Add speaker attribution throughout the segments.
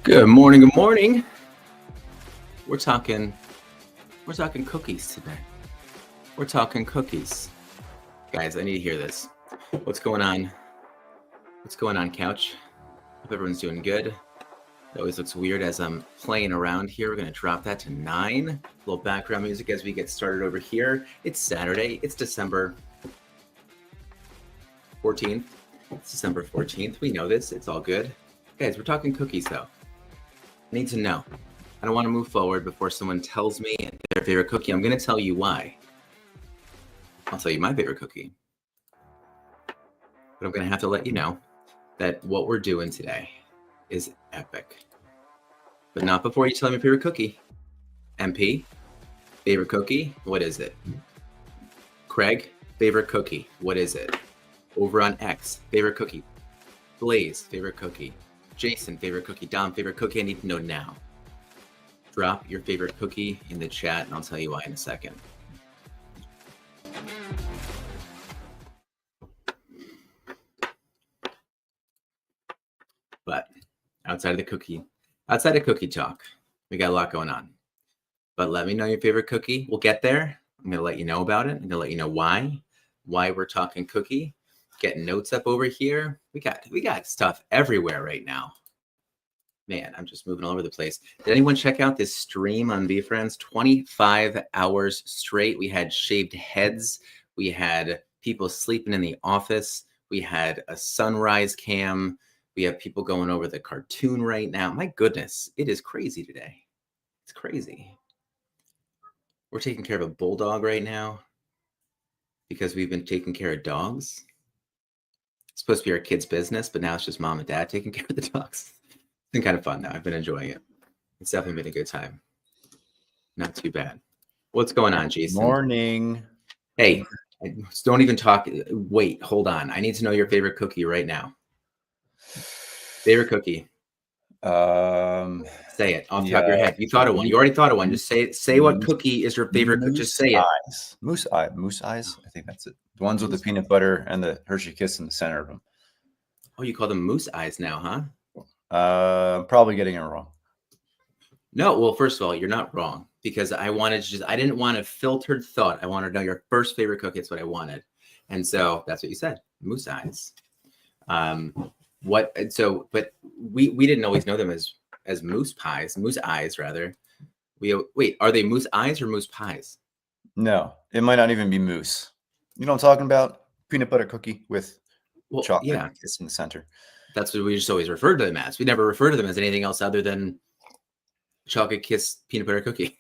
Speaker 1: Good morning. Good morning. We're talking cookies today. We're talking cookies. Guys, I need to hear this. What's going on? What's going on, couch? Hope everyone's doing good. It always looks weird as I'm playing around here. We're going to drop that to 9. A little background music as we get started over here. It's Saturday. It's December 14th. It's December 14th. We know this. It's all good. Guys, we're talking cookies, though. I need to know. I don't want to move forward before someone tells me their favorite cookie. I'm going to tell you why. I'll tell you my favorite cookie. But I'm going to have to let you know that what we're doing today is epic. But not before you tell me your favorite cookie. MP, favorite cookie, what is it? Craig, favorite cookie, what is it? Over on X, favorite cookie. Blaze, favorite cookie. Jason, favorite cookie. Dom, favorite cookie. I need to know now. Drop your favorite cookie in the chat and I'll tell you why in a second. But outside of cookie talk, we got a lot going on. But let me know your favorite cookie. We'll get there. I'm going to let you know about it. I'm going to let you know why we're talking cookie. Getting notes up over here. We got stuff everywhere right now. Man, I'm just moving all over the place. Did anyone check out this stream on VFriends? 25 hours straight. We had shaved heads. We had people sleeping in the office. We had a sunrise cam. We have people going over the cartoon right now. My goodness, it is crazy today. It's crazy. We're taking care of a bulldog right now because we've been taking care of dogs. It's supposed to be our kids' business, but now it's just mom and dad taking care of the dogs. It's been kind of fun now. I've been enjoying it. It's definitely been a good time. Not too bad. What's going on, Jason?
Speaker 2: Morning.
Speaker 1: Hey, don't even talk. Wait, hold on. I need to know your favorite cookie right now. Favorite cookie. Say it off the top of your head. You thought of one. You already thought of one. Just say what cookie is your favorite cookie. Just say it.
Speaker 2: Moose eyes. I think that's it. The ones with the peanut butter and the Hershey Kiss in the center of them.
Speaker 1: Oh, you call them moose eyes now, huh?
Speaker 2: Probably getting it wrong.
Speaker 1: No, well, first of all, you're not wrong because I didn't want a filtered thought. I wanted to know your first favorite cookie. That's what I wanted. And so that's what you said, moose eyes. But we didn't always know them as moose eyes rather. Wait, are they moose eyes or moose pies?
Speaker 2: No, it might not even be moose. You know what I'm talking about? Peanut butter cookie with chocolate kiss in the center.
Speaker 1: That's what we just always referred to them as. We never refer to them as anything else other than chocolate kiss peanut butter cookie.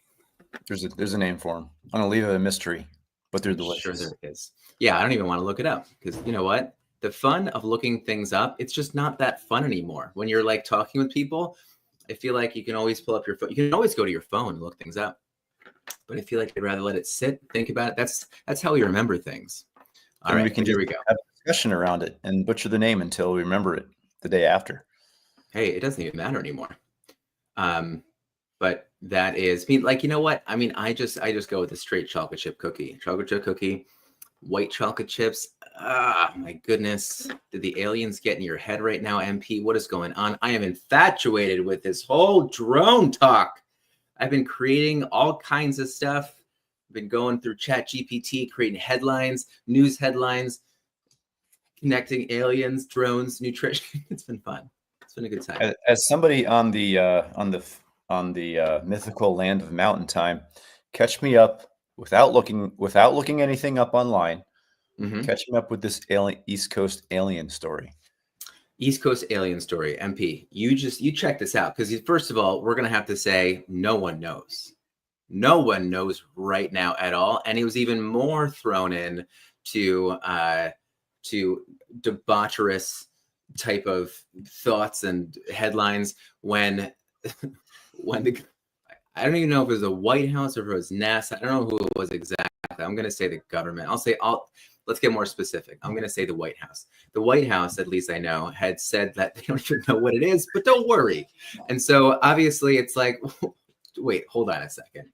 Speaker 2: There's a name for them. I'm gonna leave it a mystery, but they're delicious.
Speaker 1: Sure there is. Yeah, I don't even want to look it up because you know what? The fun of looking things up, it's just not that fun anymore. When you're like talking with people, I feel like you can always pull up your phone. You can always go to your phone and look things up. But I feel like I'd rather let it sit, think about it. That's how we remember things. All right, here we go.
Speaker 2: Have a discussion around it and butcher the name until we remember it the day after.
Speaker 1: Hey, it doesn't even matter anymore. But that is, I mean, like, you know what? I mean, I just go with a straight chocolate chip cookie. Chocolate chip cookie, white chocolate chips. Ah, my goodness. Did the aliens get in your head right now, MP? What is going on? I am infatuated with this whole drone talk. I've been creating all kinds of stuff. I've been going through ChatGPT, creating headlines, news headlines, connecting aliens, drones, nutrition. It's been fun. It's been a good time.
Speaker 2: As somebody on the mythical land of mountain time, catch me up without looking anything up online. Mm-hmm. Catch me up with this East Coast alien story.
Speaker 1: East Coast alien story, MP. You check this out because first of all, we're gonna have to say no one knows. No one knows right now at all, and it was even more thrown in to debaucherous type of thoughts and headlines when I don't even know if it was the White House or if it was NASA. I don't know who it was exactly. I'm going to say the government. Let's get more specific. I'm going to say the White House. The White House, at least I know, had said that they don't even know what it is, but don't worry. And so obviously it's like, wait, hold on a second.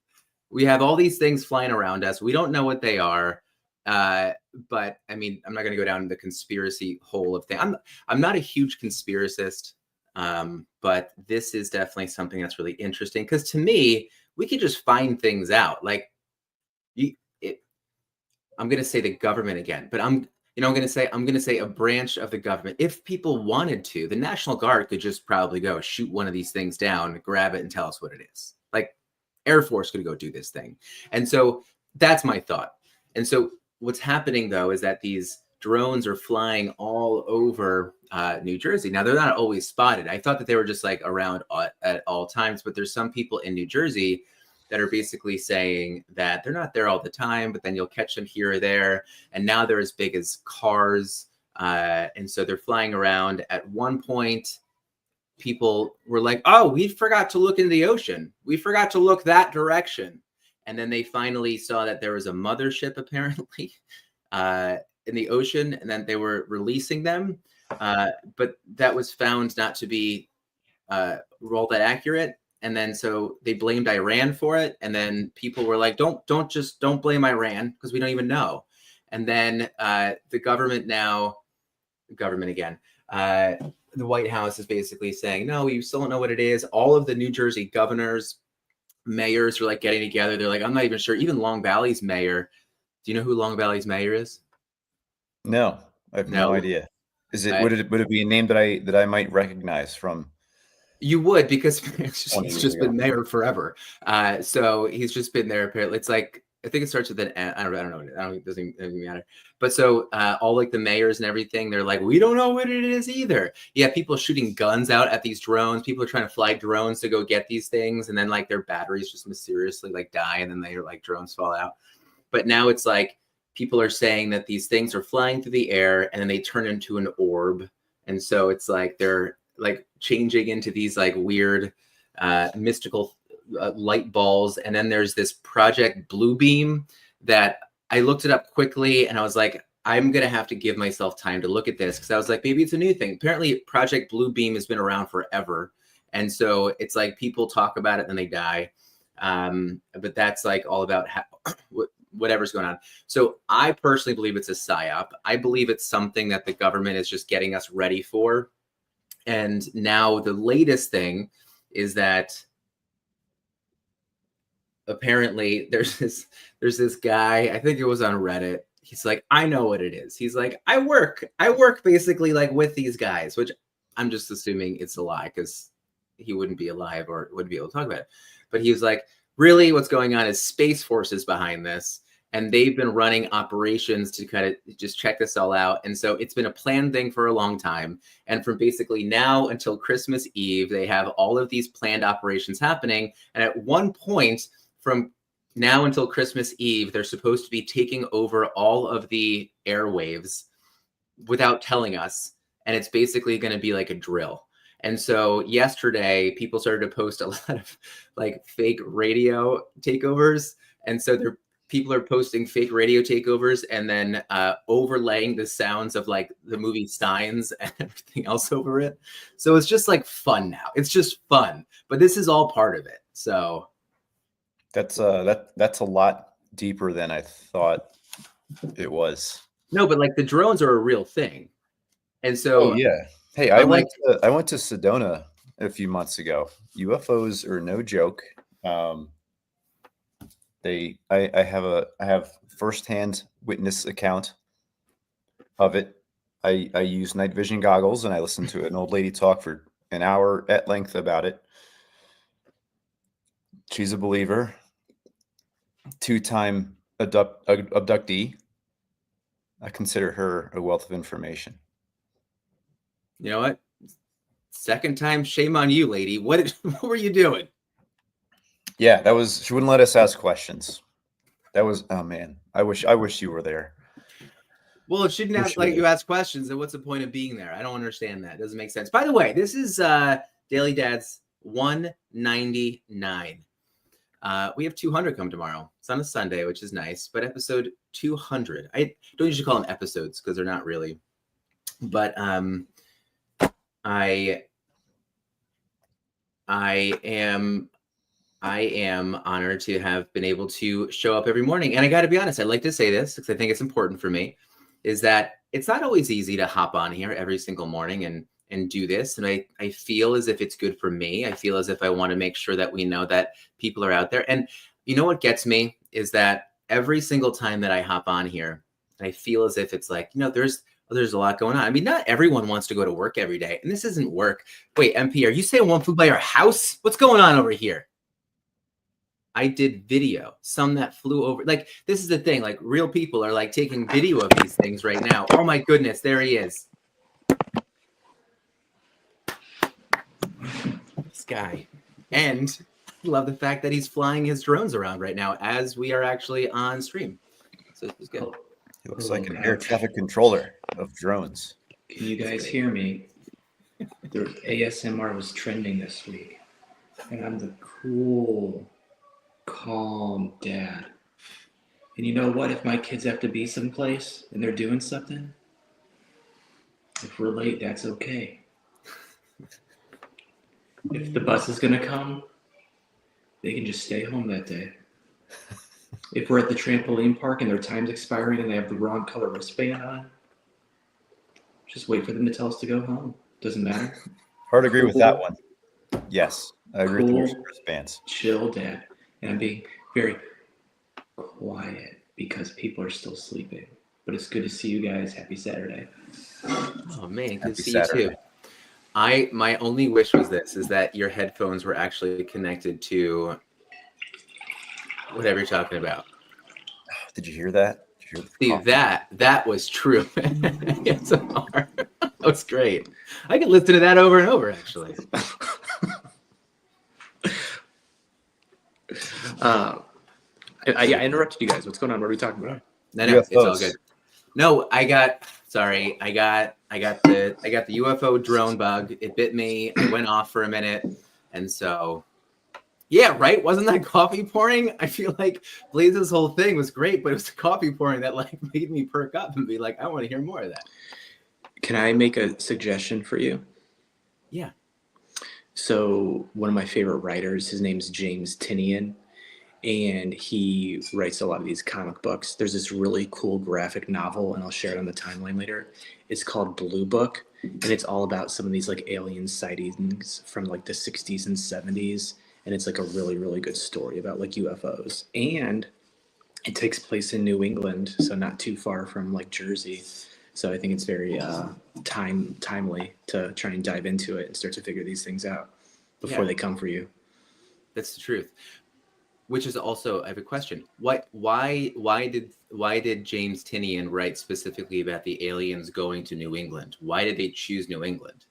Speaker 1: We have all these things flying around us. We don't know what they are. But I mean, I'm not going to go down the conspiracy hole of things. I'm not a huge conspiracist. But this is definitely something that's really interesting because to me, we could just find things out. Like you, I'm going to say the government again, but I'm going to say a branch of the government. If people wanted to, the National Guard could just probably go shoot one of these things down, grab it, and tell us what it is. Like Air Force could go do this thing. And so that's my thought. And so what's happening though is that these drones are flying all over New Jersey. Now they're not always spotted. I thought that they were just like around at all times, but there's some people in New Jersey that are basically saying that they're not there all the time, but then you'll catch them here or there. And now they're as big as cars. And so they're flying around. At one point, people were like, oh, we forgot to look in the ocean. We forgot to look that direction. And then they finally saw that there was a mothership apparently in the ocean, and then they were releasing them. But that was found not to be all that accurate. And then so they blamed Iran for it. And then people were like, don't blame Iran because we don't even know. And then the government again, the White House is basically saying, no, you still don't know what it is. All of the New Jersey governors, mayors are like getting together. They're like, I'm not even sure. Even Long Valley's mayor. Do you know who Long Valley's mayor is?
Speaker 2: No, I have no idea. Is it would it be a name that I might recognize from?
Speaker 1: You would, because he's just been mayor forever. So he's just been there. Apparently, it's like I think it starts with an N. I don't know. It doesn't matter. But so all like the mayors and everything, they're like, we don't know what it is either. Yeah, people shooting guns out at these drones. People are trying to fly drones to go get these things, and then like their batteries just mysteriously like die, and then they're like drones fall out. But now it's like people are saying that these things are flying through the air, and then they turn into an orb, and so it's like they're like changing into these like weird mystical light balls. And then there's this Project Bluebeam that I looked it up quickly, and I was like, I'm gonna have to give myself time to look at this, because I was like, maybe it's a new thing. Apparently Project Bluebeam has been around forever, and so it's like people talk about it and then they die, but that's like all about how whatever's going on. So I personally believe it's a psyop. I believe it's something that the government is just getting us ready for. And now the latest thing is that apparently there's this guy, I think it was on Reddit. He's like, I know what it is. He's like, I work basically like with these guys, which I'm just assuming it's a lie because he wouldn't be alive or wouldn't be able to talk about it. But he was like, really what's going on is Space Force is behind this. And they've been running operations to kind of just check this all out. And so it's been a planned thing for a long time. And from basically now until Christmas Eve, they have all of these planned operations happening. And at one point from now until Christmas Eve, they're supposed to be taking over all of the airwaves without telling us. And it's basically going to be like a drill. And so yesterday, people started to post a lot of like fake radio takeovers. And so people are posting fake radio takeovers and then overlaying the sounds of like the movie Signs and everything else over it. So it's just like fun now. It's just fun. But this is all part of it. So
Speaker 2: that's a lot deeper than I thought it was.
Speaker 1: No, but like the drones are a real thing. And so
Speaker 2: yeah. Hey, I went to Sedona a few months ago. UFOs are no joke. I have firsthand witness account of it. I use night vision goggles and I listened to an old lady talk for an hour at length about it. She's a believer, 2-time abductee. I consider her a wealth of information.
Speaker 1: You know what? Second time, shame on you, lady. What were you doing?
Speaker 2: Yeah, she wouldn't let us ask questions. That was, oh man, I wish you were there.
Speaker 1: Well, it shouldn't have like you ask questions, then what's the point of being there? I don't understand that. It doesn't make sense. By the way, this is Daily Dad's 199. We have 200 come tomorrow. It's on a Sunday, which is nice, but episode 200. I don't usually call them episodes because they're not really. But I am honored to have been able to show up every morning. And I got to be honest, I'd like to say this because I think it's important for me, is that it's not always easy to hop on here every single morning and and do this. And I feel as if it's good for me. I feel as if I want to make sure that we know that people are out there. And you know what gets me is that every single time that I hop on here, I feel as if it's like, there's a lot going on. I mean, not everyone wants to go to work every day. And this isn't work. Wait, MP, are you saying one flew by our house? What's going on over here? I did video, some that flew over. Like, this is the thing. Like, real people are like taking video of these things right now. Oh my goodness, there he is. This guy. And love the fact that he's flying his drones around right now as we are actually on stream. So this is good.
Speaker 2: He looks like an air traffic controller of drones.
Speaker 3: Can you guys hear me? The ASMR was trending this week. And I'm the cool, calm dad. And you know what? If my kids have to be someplace and they're doing something, if we're late, that's okay. If the bus is going to come, they can just stay home that day. If we're at the trampoline park and their time's expiring and they have the wrong color wristband on, just wait for them to tell us to go home. Doesn't matter.
Speaker 2: Hard to agree with that one. Yes, I agree with the wristbands.
Speaker 3: Chill, Dad. And I'm being very quiet because people are still sleeping. But it's good to see you guys. Happy Saturday.
Speaker 1: Oh man, good to see you too. My only wish was this, is that your headphones were actually connected to whatever you're talking about.
Speaker 2: Did you hear that?
Speaker 1: See, that was true. ASMR. That was great. I could listen to that over and over, actually.
Speaker 3: I interrupted you guys. What's going on? What are we talking about?
Speaker 1: No, it's all good. No, I got the UFO drone bug. It bit me. I went off for a minute, and so. Yeah, right? Wasn't that coffee pouring? I feel like Blaze's whole thing was great, but it was the coffee pouring that like made me perk up and be like, I want to hear more of that.
Speaker 3: Can I make a suggestion for you?
Speaker 1: Yeah.
Speaker 3: So one of my favorite writers, his name's James Tinian, and he writes a lot of these comic books. There's this really cool graphic novel, and I'll share it on the timeline later. It's called Blue Book, and it's all about some of these like alien sightings from like the 60s and 70s. And it's like a really, really good story about like UFOs. And it takes place in New England, so not too far from like Jersey. So I think it's very timely to try and dive into it and start to figure these things out before they come for you.
Speaker 1: That's the truth. Which is also, I have a question. Why did James Tinian write specifically about the aliens going to New England? Why did they choose New England?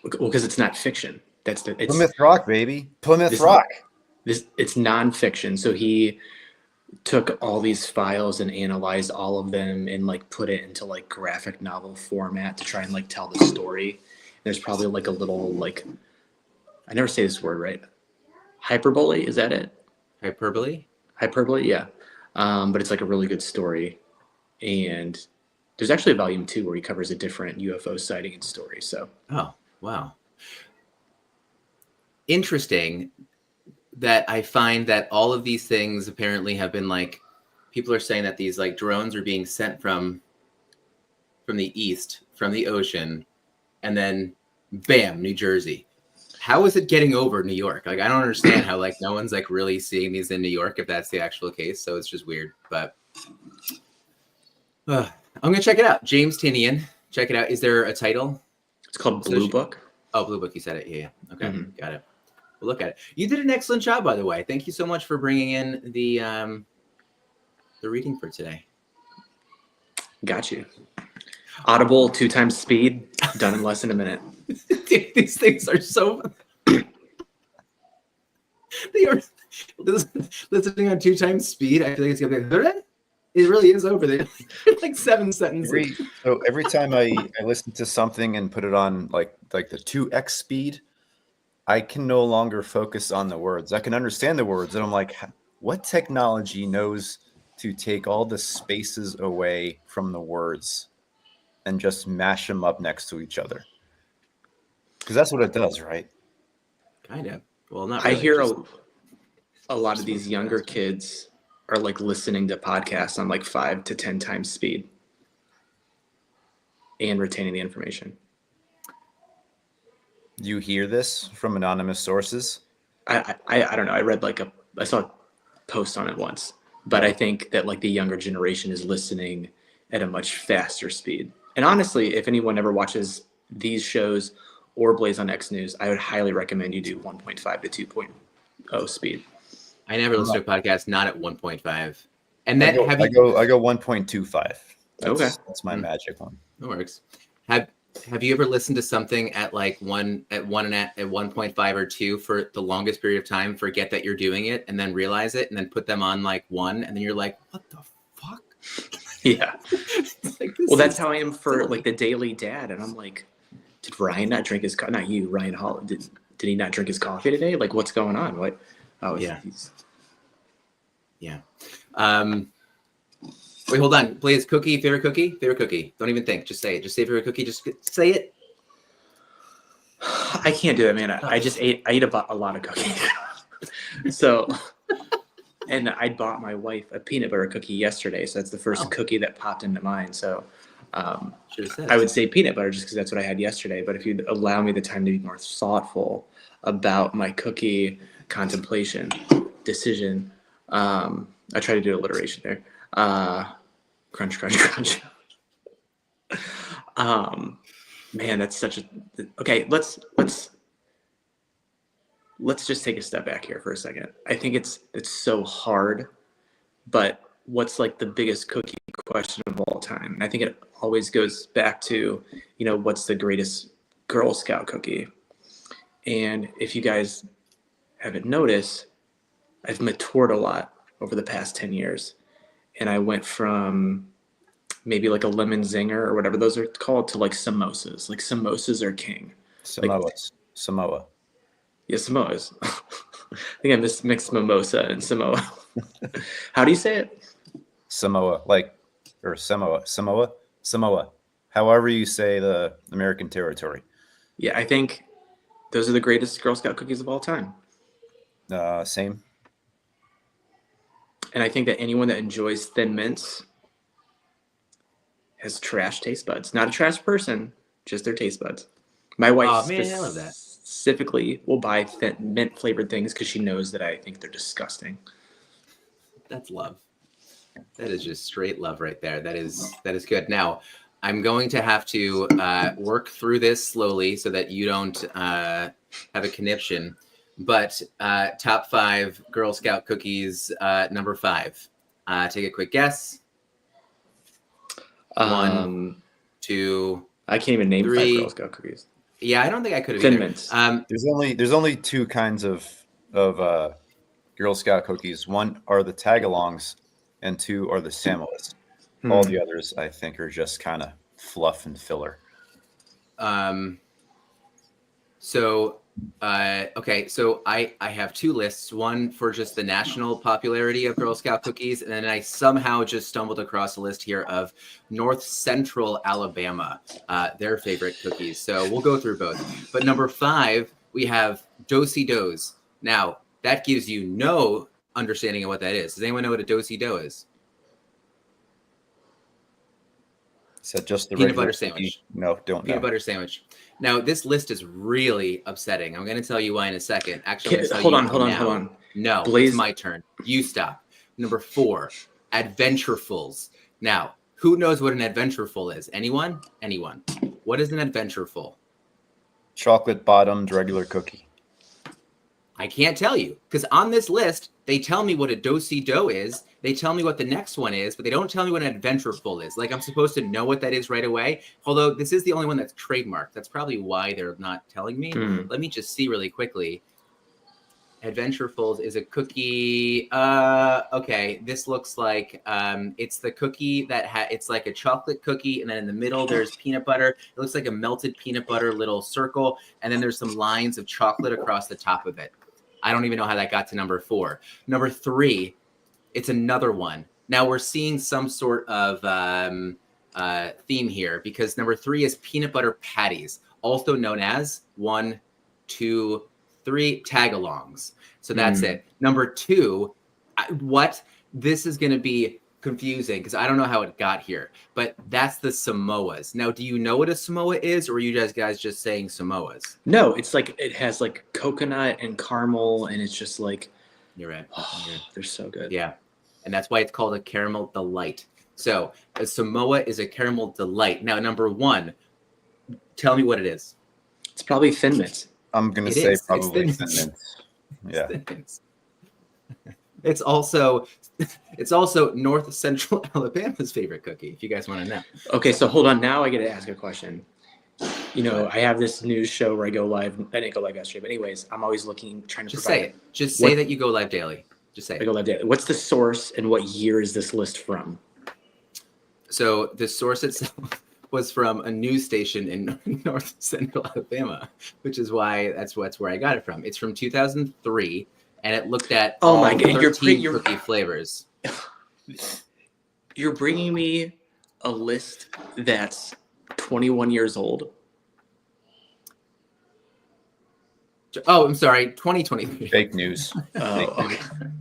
Speaker 3: Well, because it's not fiction. It's
Speaker 2: Plymouth Rock, baby. Plymouth Rock.
Speaker 3: It's nonfiction. So he took all these files and analyzed all of them and like put it into like graphic novel format to try and like tell the story. There's probably like a little like, I never say this word right. Hyperbole, is that it?
Speaker 1: Hyperbole,
Speaker 3: yeah. But it's like a really good story. And there's actually a volume 2 where he covers a different UFO sighting and story. So.
Speaker 1: Oh, wow. Interesting that I find that all of these things apparently have been like, people are saying that these like drones are being sent from the east, from the ocean, and then bam, New Jersey. How is it getting over New York? Like, I don't understand how like no one's like really seeing these in New York if that's the actual case. So it's just weird, but I'm going to check it out. James Tinian, check it out. Is there a title?
Speaker 3: It's called Blue Book.
Speaker 1: Oh, Blue Book. You said it. Yeah. Okay. Got it. We'll look at it. You did an excellent job, by the way. Thank you so much for bringing in the reading for today.
Speaker 3: Got you. Audible 2 times speed, done in less than a minute.
Speaker 1: Dude, these things are so. They are listening on 2 times speed. I feel like it's gonna be. It really is over there. Like 7 sentences.
Speaker 2: Every time I listen to something and put it on like the 2x speed, I can no longer focus on the words. I can understand the words, and I'm like, what technology knows to take all the spaces away from the words and just mash them up next to each other? Because that's what it does, right?
Speaker 1: Kind of. Well, not really.
Speaker 3: I hear a lot of these younger kids are like listening to podcasts on like 5 to 10 times speed and retaining the information.
Speaker 2: You hear this from anonymous sources?
Speaker 3: I don't know. I read I saw a post on it once, but I think that like the younger generation is listening at a much faster speed. And honestly, if anyone ever watches these shows or Blaze on X News, I would highly recommend you do 1.5 to 2.0 speed.
Speaker 1: I never listen to a podcast not at 1.5. And
Speaker 2: I
Speaker 1: that
Speaker 2: go, I go 1.25.
Speaker 3: Okay.
Speaker 2: That's my magic one.
Speaker 1: That works. Have you ever listened to something at like 1.5 or 2 for the longest period of time, forget that you're doing it, and then realize it, and then put them on like 1, and then you're like, what the fuck?
Speaker 3: Yeah.
Speaker 1: Like,
Speaker 3: well, that's how I am for like the Daily Dad, and I'm like, did Ryan not drink his not you, Ryan Hall? Did he not drink his coffee today? Like, what's going on? What? Oh,
Speaker 1: yeah. Yeah. Wait, hold on. Blaze, cookie, favorite cookie? Favorite cookie. Don't even think. Just say it. Just say favorite cookie. Just say it.
Speaker 3: I can't do it, man. I eat a lot of cookies. So, and I bought my wife a peanut butter cookie yesterday. So that's the first cookie that popped into mind. So I would say peanut butter just because that's what I had yesterday. But if you'd allow me the time to be more thoughtful about my cookie contemplation decision, I try to do alliteration there. Crunch, crunch, crunch. Man, that's such a okay. Let's just take a step back here for a second. I think it's so hard, but what's like the biggest cookie question of all time? And I think it always goes back to, what's the greatest Girl Scout cookie? And if you guys haven't noticed, I've matured a lot over the past 10 years. And I went from maybe like a lemon zinger or whatever those are called to like samosas. Like samosas are king.
Speaker 2: Samoa.
Speaker 3: Yeah, Samoas. I think I mixed mimosa and Samoa. How do you say it?
Speaker 2: Samoa, or Samoa. However you say the American territory.
Speaker 3: Yeah, I think those are the greatest Girl Scout cookies of all time.
Speaker 2: Same.
Speaker 3: And I think that anyone that enjoys Thin Mints has trash taste buds. Not a trash person, just their taste buds. My wife specifically will buy mint flavored things because she knows that I think they're disgusting.
Speaker 1: That's love. That is just straight love right there. That is good. Now, I'm going to have to work through this slowly so that you don't have a conniption. But top 5 Girl Scout cookies, number 5. Take a quick guess. 1, 2.
Speaker 3: I can't even name
Speaker 1: 3.
Speaker 3: 5 Girl Scout cookies.
Speaker 1: Yeah, I don't think I could have
Speaker 3: Thin
Speaker 1: either.
Speaker 3: Mints.
Speaker 2: There's only 2 kinds of Girl Scout cookies. 1 are the tagalongs, and 2 are the Samoas. All the others, I think, are just kind of fluff and filler.
Speaker 1: Okay, so I have 2 lists, one for just the national popularity of Girl Scout cookies, and then I somehow just stumbled across a list here of North Central Alabama, their favorite cookies. So we'll go through both. But number 5, we have Do-si-dos. Now, that gives you no understanding of what that is. Does anyone know what a do-si-do is?
Speaker 2: Is that just the
Speaker 1: peanut butter sandwich?
Speaker 2: No, don't know.
Speaker 1: Peanut butter sandwich. Now, this list is really upsetting. I'm going to tell you why in a second. Actually,
Speaker 3: hold on.
Speaker 1: No,
Speaker 3: Blaze.
Speaker 1: It's my turn. You stop. Number 4, Adventurefuls. Now, who knows what an Adventureful is? Anyone? What is an Adventureful?
Speaker 2: Chocolate bottomed regular cookie.
Speaker 1: I can't tell you because on this list, they tell me what a do-si-do is. They tell me what the next one is, but they don't tell me what an Adventureful is. Like I'm supposed to know what that is right away. Although this is the only one that's trademarked. That's probably why they're not telling me. Let me just see really quickly. Adventurefuls is a cookie. Okay, this looks like it's the cookie that it's like a chocolate cookie, and then in the middle there's peanut butter. It looks like a melted peanut butter little circle, and then there's some lines of chocolate across the top of it. I don't even know how that got to number 4. Number 3, it's another one. Now we're seeing some sort of theme here because number 3 is peanut butter patties, also known as 1, 2, 3 tagalongs. So that's it. Number 2, this is going to be confusing because I don't know how it got here, but that's the Samoas. Now, do you know what a Samoa is, or are you guys just saying Samoas?
Speaker 3: No, it's like it has like coconut and caramel, and it's just like
Speaker 1: You're right.
Speaker 3: they're so good.
Speaker 1: Yeah, and that's why it's called a caramel delight. So a Samoa is a caramel delight. Now, number one, tell me what it is.
Speaker 3: It's probably Thin Mints.
Speaker 2: I'm gonna
Speaker 1: It
Speaker 2: say
Speaker 1: is.
Speaker 2: probably
Speaker 1: It's
Speaker 2: Thin Mints. Yeah.
Speaker 1: It's also North Central Alabama's favorite cookie, if you guys want to know.
Speaker 3: Okay, so hold on. Now I get to ask a question. You know, I have this news show where I go live. I didn't go live yesterday, but anyways, I'm always trying to
Speaker 1: Just
Speaker 3: provide
Speaker 1: say it. Just say that you go live daily. Just say
Speaker 3: I go live daily. What's the source and what year is this list from?
Speaker 1: So the source itself was from a news station in North Central Alabama, which is why that's where I got it from. It's from 2003, and it looked at
Speaker 3: Oh
Speaker 1: all
Speaker 3: my God,
Speaker 1: 13 cookie flavors.
Speaker 3: You're bringing me a list that's 21 years old.
Speaker 1: Oh, I'm sorry, 2023.
Speaker 2: Fake news.
Speaker 3: Oh, okay.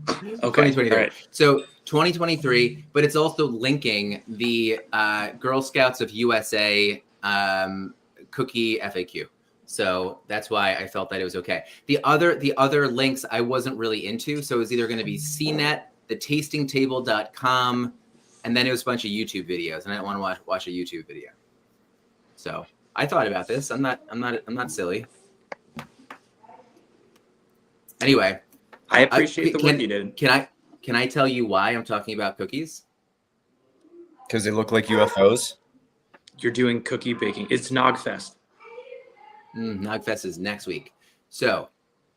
Speaker 1: 2023.
Speaker 3: All right.
Speaker 1: So 2023, but it's also linking the Girl Scouts of USA cookie FAQ. So that's why I felt that it was okay. The other links I wasn't really into. So it was either going to be CNET, thetastingtable.com, and then it was a bunch of YouTube videos, and I didn't want to watch a YouTube video. So I thought about this. I'm not silly. Anyway,
Speaker 3: I appreciate the work you did.
Speaker 1: Can I tell you why I'm talking about cookies?
Speaker 2: Because they look like UFOs.
Speaker 3: You're doing cookie baking. It's Nogfest.
Speaker 1: Nogfest is next week. So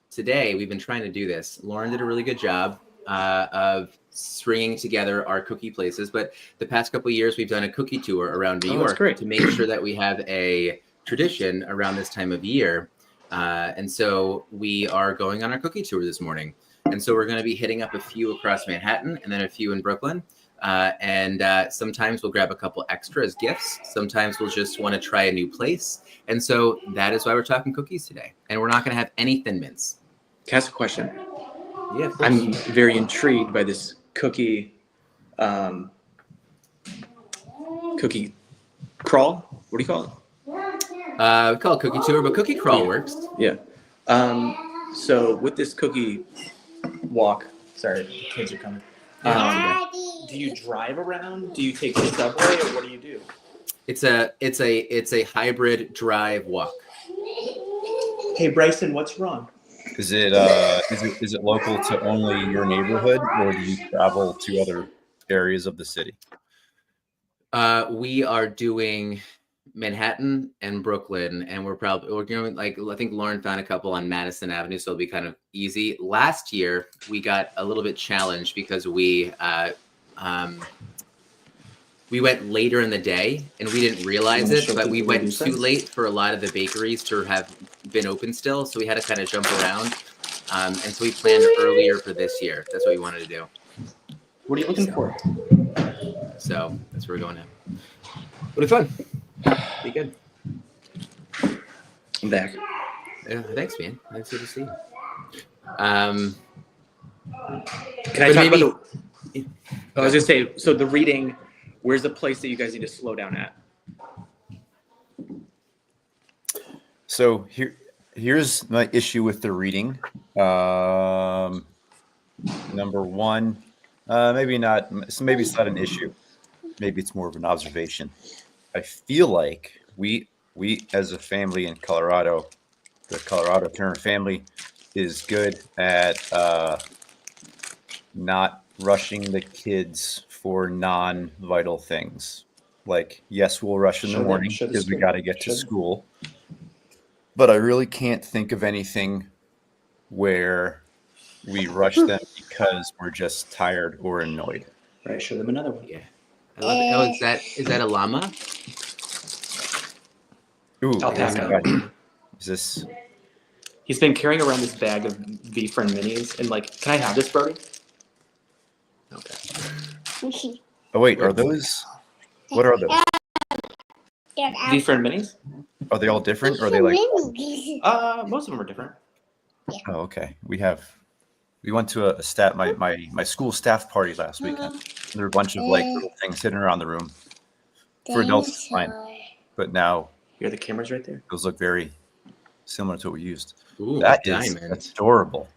Speaker 1: today we've been trying to do this. Lauren did a really good job of stringing together our cookie places. But the past couple of years, we've done a cookie tour around New York to make sure that we have a tradition around this time of year. And so we are going on our cookie tour this morning. And so we're going to be hitting up a few across Manhattan and then a few in Brooklyn. And sometimes we'll grab a couple extra as gifts. Sometimes we'll just want to try a new place. And so that is why we're talking cookies today. And we're not going to have any Thin Mints.
Speaker 3: Can I ask a question?
Speaker 1: Yeah,
Speaker 3: I'm very intrigued by this cookie cookie crawl. What do you call it?
Speaker 1: We call it cookie tour, but cookie crawl works.
Speaker 3: Yeah. So with this cookie walk, sorry, kids are coming. Do you drive around? Do you take the subway, or what do you do?
Speaker 1: It's a hybrid drive walk.
Speaker 3: Hey Bryson, what's wrong?
Speaker 2: Is it local to only your neighborhood, or do you travel to other areas of the city?
Speaker 1: We are doing Manhattan and Brooklyn, and we're going, like, I think Lauren found a couple on Madison Avenue, so it'll be kind of easy. Last year we got a little bit challenged because we went later in the day and we didn't realize it, but we went too late for a lot of the bakeries to have been open still, so we had to kind of jump around, and so we planned earlier for this year. That's what we wanted to do.
Speaker 3: What are you looking for?
Speaker 1: So that's where we're going now. It'll be fun. Be good.
Speaker 3: I'm back.
Speaker 1: Yeah, thanks, man. Nice to see you.
Speaker 3: Can I talk about I was gonna say, so the reading, where's the place that you guys need to slow down at?
Speaker 2: So here's my issue with the reading. Number one, maybe it's not an issue. Maybe it's more of an observation. I feel like we as a family in Colorado, the Colorado Turner family is good at not rushing the kids for non-vital things. Like, yes, we'll rush in the morning because we got to get to school. But I really can't think of anything where we rush them because we're just tired or annoyed.
Speaker 3: Right, show them another one.
Speaker 1: Yeah. I love it. Oh, is that a llama?
Speaker 2: Ooh,
Speaker 3: Alpaca.
Speaker 2: Is this?
Speaker 3: He's been carrying around this bag of V-Friend minis, and like, can I have this, Brody? Okay.
Speaker 2: Oh wait, are those? What are those?
Speaker 3: V-Friend minis?
Speaker 2: Are they all different, or are they like?
Speaker 3: Most of them are different.
Speaker 2: Oh, okay. We went to my school staff party last weekend. There are a bunch of like little things sitting around the room. For adults, it's fine. But now,
Speaker 3: Here, the camera's right there.
Speaker 2: those look very similar to what we used.
Speaker 1: Ooh,
Speaker 2: That's adorable.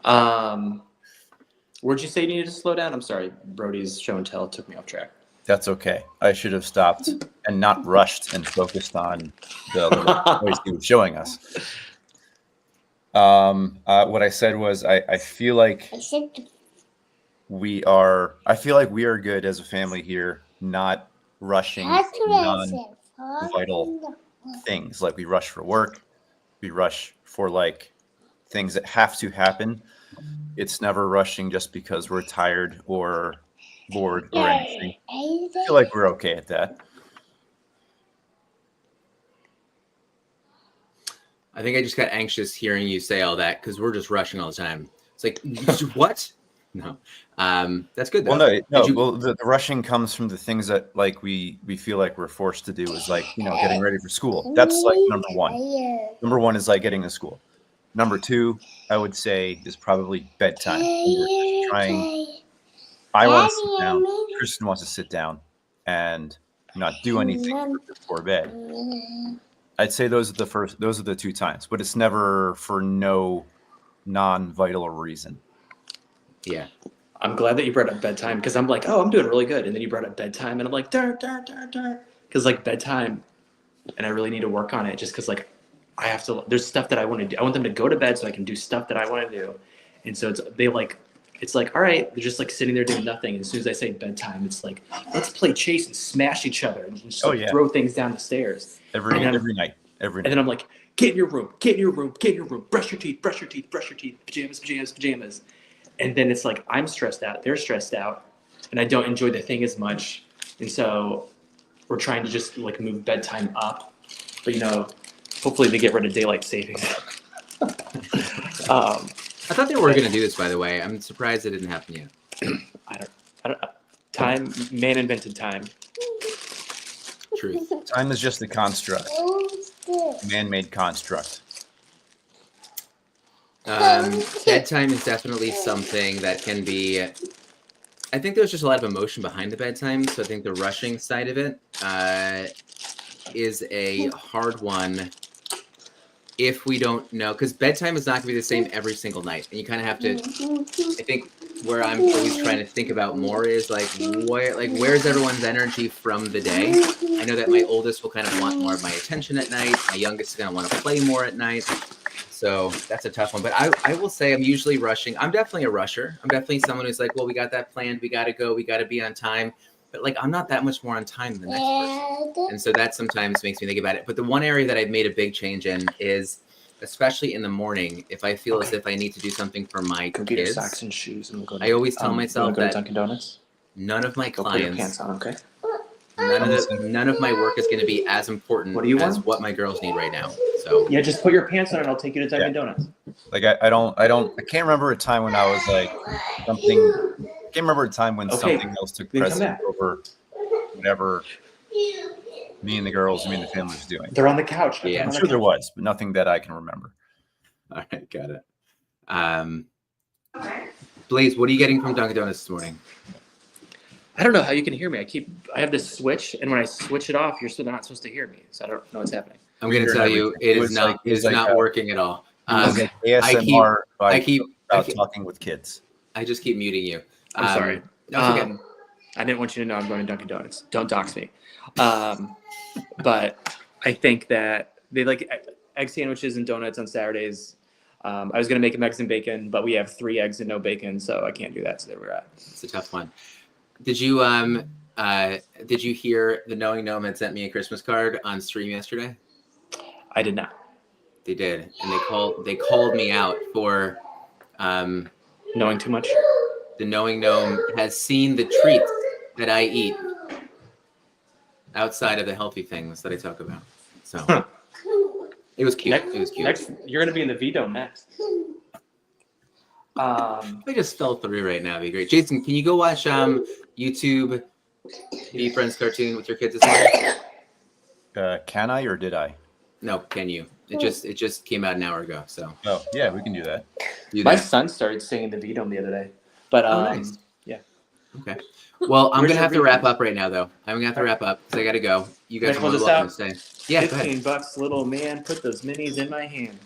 Speaker 3: Where'd you say you needed to slow down? I'm sorry, Brody's show and tell took me off track.
Speaker 2: That's okay. I should have stopped and not rushed and focused on the toys he was showing us. What I said was I feel like we are good as a family here, not rushing non-vital things. Like we rush for work, we rush for like things that have to happen. It's never rushing just because we're tired or bored or anything. I feel like we're okay at that.
Speaker 1: I think I just got anxious hearing you say all that because we're just rushing all the time. It's like, what? No, that's good though.
Speaker 2: Well, no. Well, the rushing comes from the things that like we feel like we're forced to do is like, getting ready for school. That's like number one. Number one is like getting to school. Number two, I would say, is probably bedtime. I want to sit down. Kristen wants to sit down and not do anything before bed. I'd say those are the two times, but it's never for no non-vital reason.
Speaker 3: Yeah. I'm glad that you brought up bedtime because I'm like, oh, I'm doing really good. And then you brought up bedtime and I'm like, because like bedtime, and I really need to work on it just because like I have to, there's stuff that I want to do. I want them to go to bed so I can do stuff that I want to do. And so it's like, all right, they're just like sitting there doing nothing. And as soon as I say bedtime, it's like, let's play chase and smash each other and just throw things down the stairs.
Speaker 2: Every night.
Speaker 3: And then I'm like, get in your room, brush your teeth, pajamas. And then it's like, I'm stressed out, they're stressed out, and I don't enjoy the thing as much. And so we're trying to just like move bedtime up. But hopefully they get rid of daylight savings.
Speaker 1: I thought they were going to do this, by the way. I'm surprised it didn't happen yet.
Speaker 3: I don't time, man invented time.
Speaker 1: Truth.
Speaker 2: Time is just a construct. Man-made construct.
Speaker 1: Bedtime is definitely something that can be, I think there's just a lot of emotion behind the bedtime. So I think the rushing side of it is a hard one if we don't know, because bedtime is not going to be the same every single night. And you kind of have to, I think where I'm always trying to think about more is where's everyone's energy from the day? I know that my oldest will kind of want more of my attention at night. My youngest is going to want to play more at night. So that's a tough one. But I will say I'm usually rushing. I'm definitely a rusher. I'm definitely someone who's like, well, we got that planned. We got to go. We got to be on time. But like, I'm not that much more on time than the next person. And so that sometimes makes me think about it. But the one area that I've made a big change in is, especially in the morning, if I feel as if I need to do something for my
Speaker 3: Go
Speaker 1: kids,
Speaker 3: get your socks and shoes, and we'll go.
Speaker 1: I always tell myself
Speaker 3: go
Speaker 1: that
Speaker 3: to Dunkin' Donuts.
Speaker 1: None of my
Speaker 3: Go put your
Speaker 1: clients,
Speaker 3: pants on, okay?
Speaker 1: none of my work is going to be as important as what my girls need right now. So
Speaker 3: yeah, just put your pants on, and I'll take you to Dunkin' Donuts.
Speaker 2: Like I can't remember a time when I was like something. I can't remember a time when something else took precedence over whatever me and the family was doing.
Speaker 3: They're on the couch.
Speaker 1: Yeah,
Speaker 2: I'm sure there was, but nothing that I can remember.
Speaker 1: All right, got it. Blaze, what are you getting from Dunkin' Donuts this morning?
Speaker 3: I don't know how you can hear me. I have this switch, and when I switch it off, you're still not supposed to hear me. So I don't know what's happening.
Speaker 1: I'm going to tell you, it is not working at all.
Speaker 2: ASMR
Speaker 1: I keep
Speaker 2: talking with kids.
Speaker 1: I just keep muting you.
Speaker 3: I'm sorry.
Speaker 1: Okay.
Speaker 3: I didn't want you to know I'm going to Dunkin' Donuts. Don't dox me. But I think that they like egg sandwiches and donuts on Saturdays. I was going to make them eggs and bacon, but we have 3 eggs and no bacon, so I can't do that. So there we're at.
Speaker 1: It's a tough one. Did you hear the Knowing Gnome had sent me a Christmas card on stream yesterday?
Speaker 3: I did not.
Speaker 1: They did, and they called me out for
Speaker 3: knowing too much.
Speaker 1: The Knowing Gnome has seen the treats that I eat outside of the healthy things that I talk about. So it was cute. It was cute.
Speaker 3: Next, you're going to be in the V-Dome next.
Speaker 1: I just fell through right now. It'd be great. Jason, can you go watch YouTube Be Friends cartoon with your kids this morning?
Speaker 2: Can I or did I?
Speaker 1: No, can you? It just came out an hour ago. So.
Speaker 2: Oh yeah, we can do that.
Speaker 3: My son started singing the V-Dome the other day. But
Speaker 1: nice.
Speaker 3: Yeah.
Speaker 1: Okay. Well, I'm
Speaker 3: Where's
Speaker 1: gonna
Speaker 3: your
Speaker 1: have to wrap
Speaker 3: reviews?
Speaker 1: up right now, though. I'm gonna have to wrap up because I gotta go. You
Speaker 3: Can I
Speaker 1: guys are
Speaker 3: close
Speaker 1: more
Speaker 3: this
Speaker 1: welcome
Speaker 3: out?
Speaker 1: to stay. Yeah, go ahead.
Speaker 3: $15, little man. Put those minis in my hand.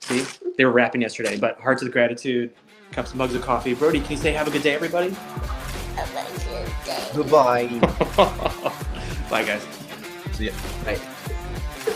Speaker 3: See, they were wrapping yesterday, but hearts of gratitude, cups and mugs of coffee. Brody, can you say have a good day, everybody?
Speaker 2: Goodbye.
Speaker 3: Bye, guys.
Speaker 2: See ya.
Speaker 1: Bye.